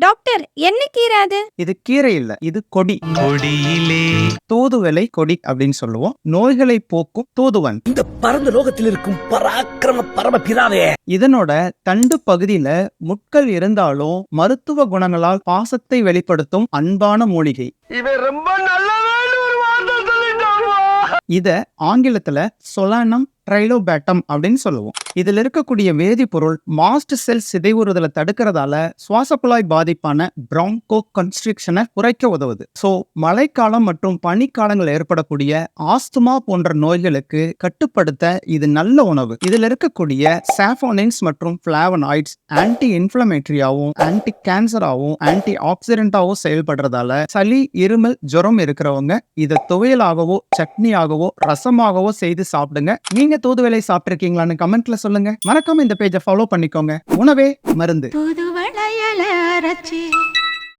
Doctor என்ன கீரை அது? இது கீரை இல்ல, இது கொடி. கொடியிலே தூதுவளை கொடி அப்படின்னு சொல்லுவோம். நோய்களை போக்கும் தூதுவன். இந்த பரந்த லோகத்தில் இருக்கும் பராக்கிரம பரம பிதாவே. இதனோட தண்டு பகுதியில முட்கள் இருந்தாலும் மருத்துவ குணங்களால் பாசத்தை வெளிப்படுத்தும் அன்பான மூலிகை. இவன் ரொம்ப நல்லவன் ஒரு வார்த்தை சொல்லிட்டான். இத ஆங்கிலத்துல சொலானம் ட்ரைலோபேட்டம் அப்படின்னு சொல்லுவோம். இதுல இருக்கக்கூடிய வேதிப்பொருள் மாஸ்ட் செல் சிதைவுறுதலை தடுக்கிறதால சுவாச குழாய் பாதிப்பான பிராங்கோ கன்ஸ்ட்ரிக்ஷனை குறைக்க உதவுது. சோ மழைக்காலம் மற்றும் பனிக்காலங்கள் ஏற்படக்கூடிய ஆஸ்துமா போன்ற நோய்களுக்கு கட்டுப்படுத்த இது நல்ல உணவு. இதுல இருக்கக்கூடிய சாஃபோனின்ஸ் மற்றும் பிளாவனாய்ட்ஸ் ஆன்டி இன்ஃபிளமேட்டரியாவும் ஆன்டி கேன்சராவும் ஆன்டி ஆக்சிடென்டாவும் செயல்படுறதால சளி இருமல் ஜுரம் இருக்கிறவங்க இதை துவையலாகவோ சட்னியாகவோ ரசமாகவோ செய்து சாப்பிடுங்க. நீங்க தூதுவளை சாப்பிட்டிருக்கீங்களான்னு கமெண்ட்ல சொல்லுங்க. மறக்காம இந்த பேஜை ஃபாலோ பண்ணிக்கோங்க. உணவே மருந்து. தூதுவளையல அரைச்சி